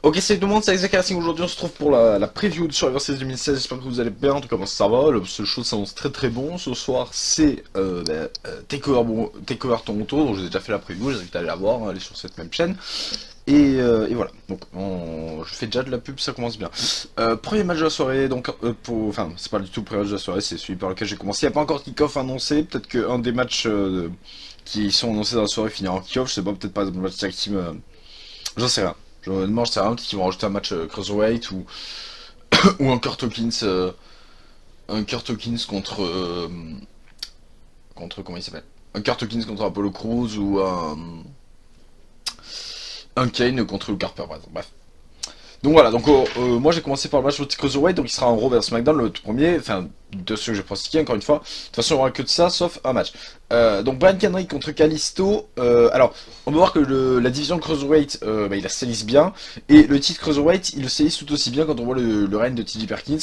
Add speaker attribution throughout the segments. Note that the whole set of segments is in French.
Speaker 1: Ok, salut tout le monde, c'est Isaac Racing. Aujourd'hui on se retrouve pour la preview de Survivor Series 2016. J'espère que vous allez bien, en tout cas moi ça va, le show s'annonce très très bon. Ce soir c'est Takeover Toronto, donc j'ai déjà fait la preview, j'invite à aller la voir, hein, aller sur cette même chaîne. Et voilà, donc je fais déjà de la pub, ça commence bien. Premier match de la soirée, donc enfin c'est pas du tout le premier match de la soirée, c'est celui par lequel j'ai commencé. Il n'y a pas encore de kick-off annoncé, peut-être qu'un des matchs qui sont annoncés dans la soirée finira en kick-off, je sais pas, peut-être pas le match tag team, j'en sais rien. Honnêtement, je sais rien, peut-être qu'ils vont rajouter un match Cruiserweight ou un Kurt Hawkins contre comment il s'appelle? Un Kurt Hawkins contre Apollo Crews ou un Kane contre Luke Harper par exemple. Bref. Donc voilà, donc moi j'ai commencé par le match de Cruiserweight, donc il sera en Raw vers SmackDown le tout premier, enfin de ceux que j'ai pronostiqué encore une fois. De toute façon il n'y aura que de ça, sauf un match. Donc Brian Kendrick contre Kalisto. Alors on peut voir que la division Cruiserweight, il la salisse bien, et le titre Cruiserweight il le salisse tout aussi bien quand on voit le règne de TJ Perkins.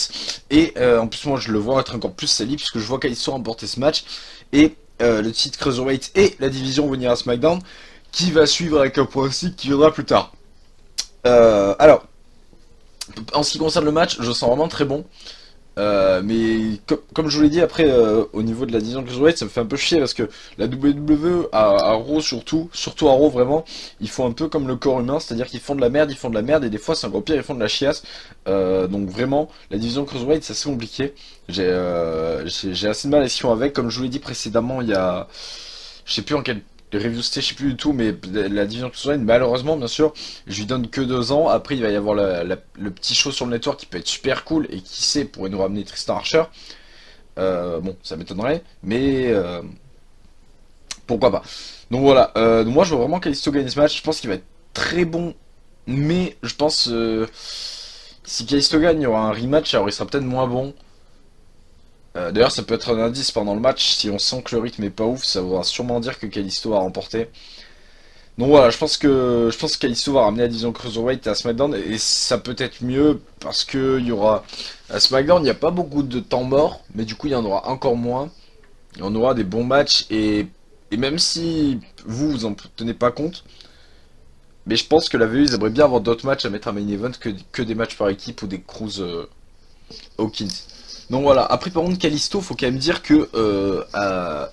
Speaker 1: Et en plus moi je le vois être encore plus sali puisque je vois Kalisto remporter ce match, et le titre Cruiserweight et la division venir à SmackDown, qui va suivre avec un pronostic qui viendra plus tard. Alors, en ce qui concerne le match, je sens vraiment très bon. Mais comme je vous l'ai dit, après, au niveau de la division Cruiserweight, ça me fait un peu chier parce que la WWE, à Raw surtout à Raw vraiment, ils font un peu comme le corps humain, c'est-à-dire qu'ils font de la merde, et des fois c'est encore pire, ils font de la chiasse. Donc vraiment, la division Cruiserweight, c'est assez compliqué. J'ai assez de mal à ce qu'ils font avec. Comme je vous l'ai dit précédemment, il y a, je sais plus en quel review c'était, je sais plus du tout, mais la division Cruiserweight, malheureusement, bien sûr, je lui donne que 2 ans. Après, il va y avoir le petit show sur le network qui peut être super cool et qui sait pourrait nous ramener Tristan Archer. Bon, ça m'étonnerait, mais pourquoi pas. Donc voilà, donc moi je vois vraiment Kalisto gagner ce match. Je pense qu'il va être très bon, mais je pense si Kalisto gagne, il y aura un rematch, alors il sera peut-être moins bon. D'ailleurs, ça peut être un indice pendant le match, si on sent que le rythme est pas ouf, ça voudra sûrement dire que Kalisto a remporté. Donc voilà, je pense que Kalisto va ramener la division Cruiserweight à SmackDown, et ça peut être mieux parce que il y aura à SmackDown, il n'y a pas beaucoup de temps mort, mais du coup il y en aura encore moins. Et on aura des bons matchs, et même si vous en tenez pas compte, mais je pense que la VE ils aimeraient bien avoir d'autres matchs à mettre à main event que des matchs par équipe ou des Cruz Hawkins. Donc voilà, après par contre Kalisto, faut quand même dire que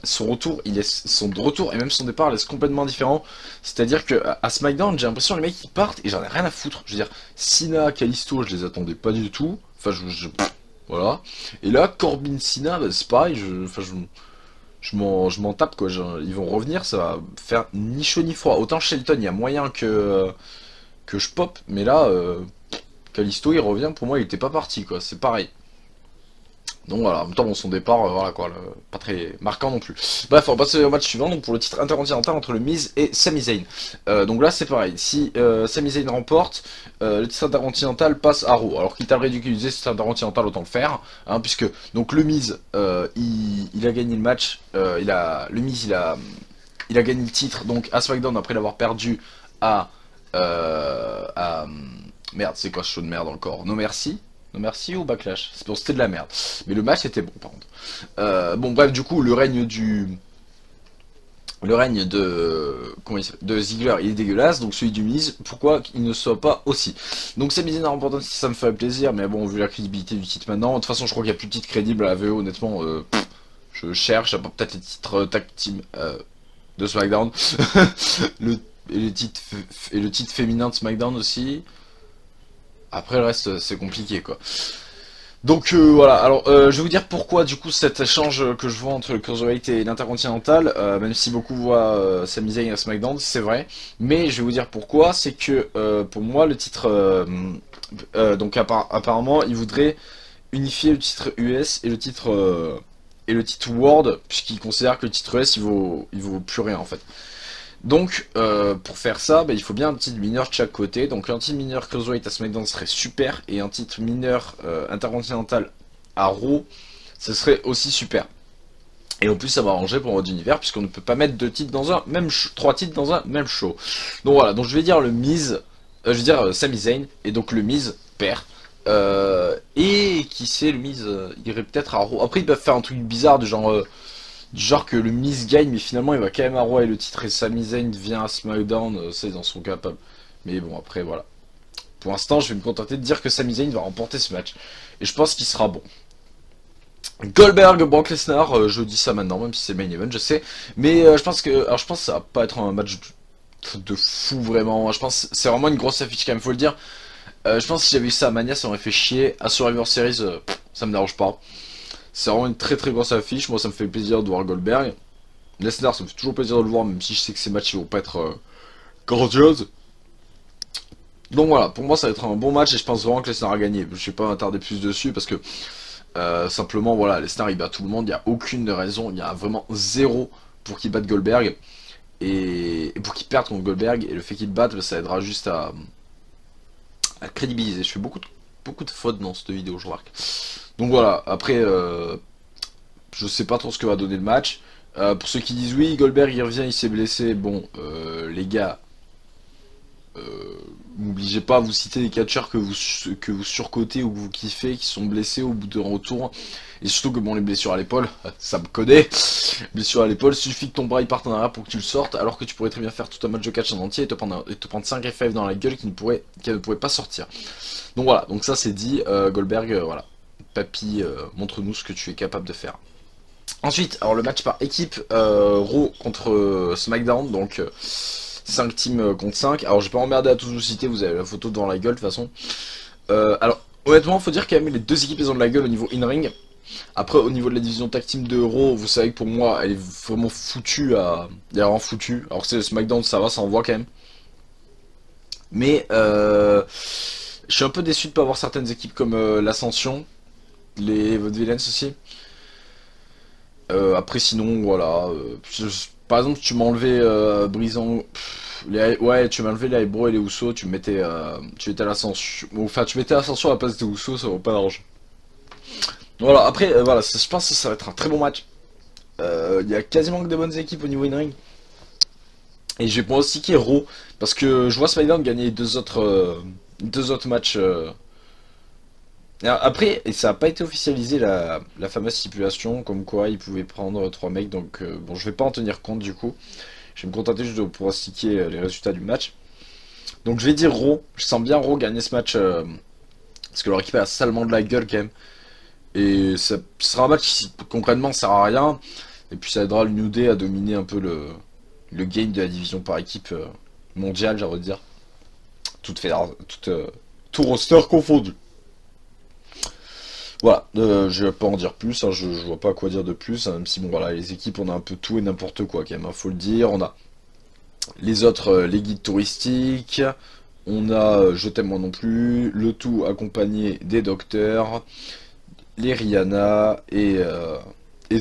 Speaker 1: son retour, son retour et même son départ laisse complètement différent. C'est-à-dire que à SmackDown, j'ai l'impression que les mecs ils partent et j'en ai rien à foutre. Je veux dire, Cena, Kalisto, je les attendais pas du tout. Enfin, voilà. Et là, Corbin, Cena, bah, c'est pareil. Je m'en tape quoi. Ils vont revenir, ça va faire ni chaud ni froid. Autant Shelton, il y a moyen que je pop, mais là, Kalisto, il revient. Pour moi, il était pas parti quoi. C'est pareil. Donc voilà, en même temps, bon, son départ, voilà quoi, pas très marquant non plus. Bref, on va passer au match suivant, donc pour le titre intercontinental entre le Miz et Sami Zayn. Donc là, c'est pareil, si Sami Zayn remporte, le titre intercontinental passe à Raw. Alors quitte à le ridiculiser, ce titre intercontinental, autant le faire, hein, puisque donc le Miz, il a gagné le match, le Miz, il a gagné le titre donc à SmackDown après l'avoir perdu à, merde, c'est quoi ce show de merde encore? No Mercy. No Mercy ou Backlash? C'était de la merde. Mais le match était bon par contre. Bon bref, du coup, le règne de de Ziggler, il est dégueulasse, donc celui du Miz, pourquoi il ne soit pas aussi? Donc Sami Zayn a remporté, ça me ferait plaisir, mais bon, vu la crédibilité du titre maintenant, de toute façon je crois qu'il n'y a plus de titre crédible à la VO, honnêtement, je cherche, peut-être les titres tag team de SmackDown, le, et le titre féminin de SmackDown aussi. Après le reste c'est compliqué quoi. Donc voilà, alors je vais vous dire pourquoi du coup cet échange que je vois entre le Cruiserweight et l'Intercontinental, même si beaucoup voient Sami Zayn à SmackDown, c'est vrai, mais je vais vous dire pourquoi, c'est que pour moi le titre, donc apparemment il voudrait unifier le titre US et le titre World, puisqu'il considère que le titre US il vaut plus rien en fait. Donc, pour faire ça, bah, il faut bien un titre mineur de chaque côté. Donc, un titre mineur Cruiserweight à SmackDown serait super, et un titre mineur intercontinental à Raw, ce serait aussi super. Et en plus, ça va arranger pour mode univers, puisqu'on ne peut pas mettre trois titres dans un même show. Donc voilà, donc je vais dire le Miz, je vais dire Sami Zayn, et donc le Miz perd. Et qui sait, le Miz irait peut-être à Raw. Après, ils peuvent faire un truc bizarre du genre que le Miz gagne, mais finalement il va quand même à Raw et le titre et Sami Zayn vient à SmackDown, ça ils en sont capables. Mais bon, après voilà. pour l'instant, je vais me contenter de dire que Sami Zayn va remporter ce match. Et je pense qu'il sera bon. Goldberg, Brock Lesnar, je dis ça maintenant, même si c'est main event, je sais. Mais je pense que, alors je pense que ça va pas être un match de fou vraiment. Je pense que c'est vraiment une grosse affiche quand même, faut le dire. Je pense que si j'avais eu ça à Mania, ça m'aurait fait chier. À Survivor Series, ça me dérange pas. C'est vraiment une très très grosse affiche. Moi, ça me fait plaisir de voir Goldberg. Lesnar, ça me fait toujours plaisir de le voir, même si je sais que ces matchs ils vont pas être grandioses. Donc voilà, pour moi, ça va être un bon match et je pense vraiment que Lesnar a gagné. Je vais pas m'attarder plus dessus parce que simplement, voilà, Lesnar il bat tout le monde. Il n'y a aucune raison, il y a vraiment zéro pour qu'il batte Goldberg. Et pour qu'il perde contre Goldberg. Et le fait qu'il batte, ça aidera juste à crédibiliser. Je fais beaucoup de fautes dans cette vidéo, je remarque. Donc voilà, après, je sais pas trop ce que va donner le match. Pour ceux qui disent oui, Goldberg il revient, il s'est blessé. Bon, les gars, n'obligez pas à vous citer des catcheurs que vous surcotez ou que vous kiffez, qui sont blessés au bout d'un retour. Et surtout que bon, les blessures à l'épaule, ça me connaît. Blessures à l'épaule, suffit que ton bras il parte en arrière pour que tu le sortes, alors que tu pourrais très bien faire tout un match de catch en entier et te prendre 5 F5 dans la gueule qui ne pourrait pas sortir. Donc voilà, donc ça c'est dit, Goldberg, voilà. Papy, montre-nous ce que tu es capable de faire. Ensuite, alors le match par équipe, Raw contre SmackDown, donc 5 teams contre 5. Alors je vais pas emmerder à tous vous citer, vous avez la photo devant la gueule de toute façon. Alors honnêtement, faut dire quand même les deux équipes ils ont de la gueule au niveau in-ring. Après au niveau de la division tag team de Raw, vous savez que pour moi elle est vraiment foutue à... Elle est vraiment foutue. Alors que c'est le SmackDown, ça va, ça envoie quand même. Mais je suis un peu déçu de pas avoir certaines équipes comme l'Ascension, les Vaudevillains aussi. Après sinon voilà, par exemple tu m'as enlevé Brisant, ouais tu m'as enlevé les Bro et les Usos, tu mettais l'Ascension, enfin tu mettais l'Ascension à la place des Usos, ça vaut pas d'argent. Voilà, après voilà, je pense que ça va être un très bon match. Il y a quasiment que des bonnes équipes au niveau in-ring. Et je vais pronostiquer Raw, parce que je vois SmackDown gagner deux autres matchs. Après, et ça n'a pas été officialisé la fameuse stipulation comme quoi ils pouvaient prendre 3 mecs, donc bon, je vais pas en tenir compte du coup. Je vais me contenter juste de pronostiquer les résultats du match. Donc je vais dire Raw, je sens bien Raw gagner ce match parce que leur équipe a salement de la gueule quand même. Et ça sera un match qui concrètement sert à rien. Et puis ça aidera le New Day à dominer un peu le game de la division par équipe mondiale, j'ai envie de dire. Tout roster confondu. Voilà, je vais pas en dire plus, hein, je vois pas quoi dire de plus, hein, même si bon voilà, les équipes on a un peu tout et n'importe quoi quand même, hein, faut le dire, on a les autres, les guides touristiques, on a Je t'aime moi non plus, le tout accompagné des docteurs, les Rihanna et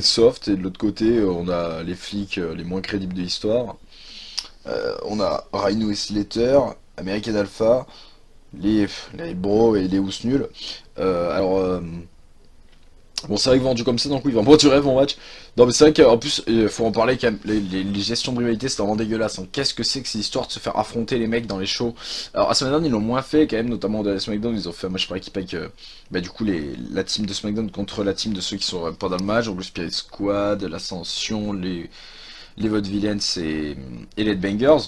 Speaker 1: Soft, et de l'autre côté on a les flics les moins crédibles de l'histoire, on a Rhino et Slater, American Alpha, les bros et les housses nuls. Alors, bon, c'est vrai que vendu comme ça, d'un coup, il va me du rêve mon match. Non, mais c'est vrai qu'en plus, il faut en parler quand même. Les gestions de rivalité, c'est vraiment dégueulasse, hein. Qu'est-ce que c'est que cette histoire de se faire affronter les mecs dans les shows? Alors, à SmackDown, ils l'ont moins fait quand même, notamment de SmackDown, ils ont fait un match par équipe avec bah, du coup, la team de SmackDown contre la team de ceux qui sont pas dans le match, donc le Spirit Squad, l'Ascension, les Vaudevillains et les Bangers.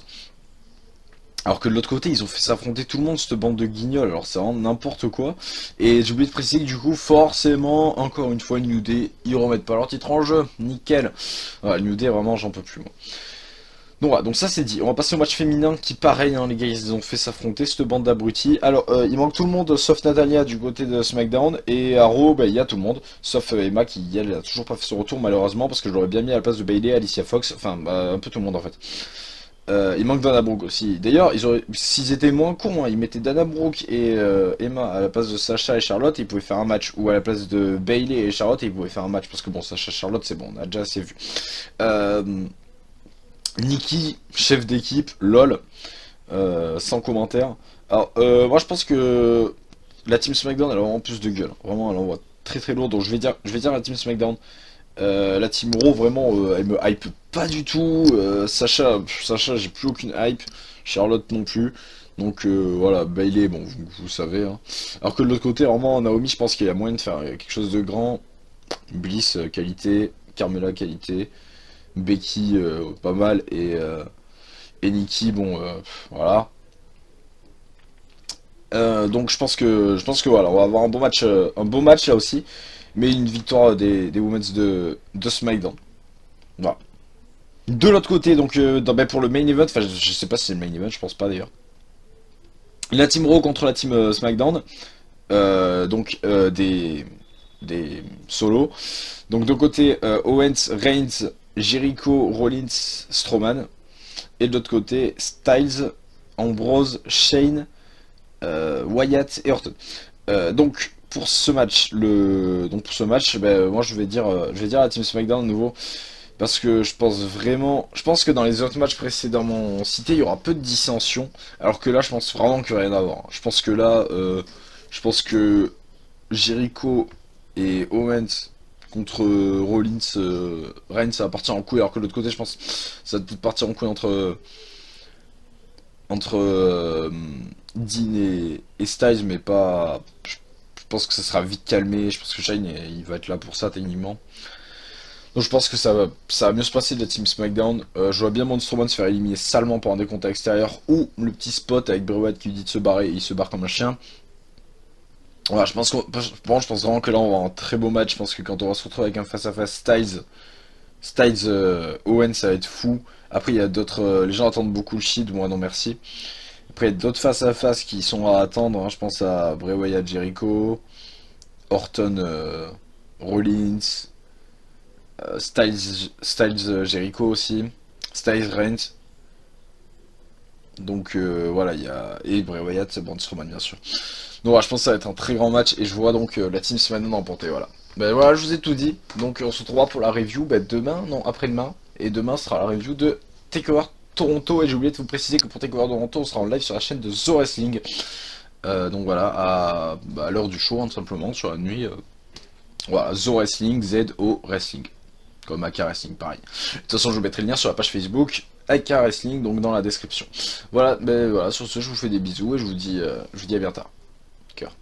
Speaker 1: Alors que de l'autre côté, ils ont fait s'affronter tout le monde, cette bande de guignols, alors c'est vraiment n'importe quoi. Et j'ai oublié de préciser que du coup, forcément, encore une fois, le New Day, ils remettent pas leur titre en jeu, nickel. Voilà, le New Day, vraiment, j'en peux plus, moi. Donc voilà, donc ça c'est dit. On va passer au match féminin qui, pareil, hein, les gars, ils ont fait s'affronter cette bande d'abrutis. Alors, il manque tout le monde, sauf Natalia du côté de SmackDown. Et à Raw, bah, il y a tout le monde, sauf Emma qui, elle, a toujours pas fait son retour, malheureusement, parce que je l'aurais bien mis à la place de Bayley, Alicia Fox, enfin, bah, un peu tout le monde en fait. Il manque Dana Brooke aussi. D'ailleurs, s'ils étaient moins cons, hein, ils mettaient Dana Brooke et Emma à la place de Sacha et Charlotte, ils pouvaient faire un match. Ou à la place de Bayley et Charlotte, ils pouvaient faire un match. Parce que bon, Sacha et Charlotte, c'est bon, on a déjà assez vu. Euh, Nikki, chef d'équipe, lol, sans commentaire. Alors, moi je pense que la team SmackDown, elle a vraiment plus de gueule. Vraiment, elle envoie très très lourd. Donc je vais dire la team SmackDown. La team Raw vraiment elle me hype pas du tout. Sacha j'ai plus aucune hype. Charlotte non plus. Donc voilà, Bayley, bon vous savez. Hein. Alors que de l'autre côté, vraiment Naomi, je pense qu'il y a moyen de faire quelque chose de grand. Bliss qualité, Carmella qualité, Becky pas mal et Nikki bon voilà. Donc je pense que voilà, on va avoir un bon match là aussi, mais une victoire des Women's de SmackDown. Voilà. De l'autre côté, donc ben, pour le main event, enfin je sais pas si c'est le main event, je pense pas d'ailleurs. La Team Raw contre la Team SmackDown, donc des solos. Donc de côté Owens, Reigns, Jericho, Rollins, Strowman, et de l'autre côté Styles, Ambrose, Shane, Wyatt et Orton. Donc pour ce match, ben, moi je vais dire la Team SmackDown de nouveau. Parce que je pense que dans les autres matchs précédemment cités, il y aura peu de dissension, alors que là, je pense vraiment qu'il n'y a rien à voir. Je pense que là, je pense que Jericho et Owens contre Rollins, Reigns, ça va partir en couille, alors que de l'autre côté, je pense que ça va peut-être partir en couille entre Dean et Styles, mais pas. Je pense que ça sera vite calmé. Je pense que Shane, il va être là pour ça techniquement. Donc je pense que ça va mieux se passer de la Team SmackDown. Je vois bien Braun Strowman se faire éliminer salement par un décompte à l'extérieur, ou le petit spot avec Bray Wyatt qui lui dit de se barrer et il se barre comme un chien. Voilà, je pense vraiment que là on va avoir un très beau match. Je pense que quand on va se retrouver avec un face-à-face Styles Owen, ça va être fou. Après il y a d'autres, les gens attendent beaucoup le shit, moi non merci. Après il y a d'autres face-à-face qui sont à attendre, hein. Je pense à Bray Wyatt Jericho, Orton Rollins, Styles Jericho aussi, Styles Reigns. Donc voilà, il y a. Et Bray Wyatt, c'est Braun Strowman bien sûr. Donc voilà, je pense que ça va être un très grand match et je vois donc la Team SmackDown remporter. Voilà. Ben voilà, je vous ai tout dit. Donc on se retrouvera pour la review demain, non, après-demain. Et demain sera la review de TakeOver Toronto. Et j'ai oublié de vous préciser que pour TakeOver Toronto, on sera en live sur la chaîne de The Wrestling. Donc voilà, à l'heure du show, hein, tout simplement, sur la nuit. Voilà, The Wrestling, Z-O Wrestling. Comme AK Wrestling, pareil. De toute façon, je vous mettrai le lien sur la page Facebook AK Wrestling, donc dans la description. Voilà, ben voilà, sur ce, je vous fais des bisous et je vous dis à bientôt. Cœur.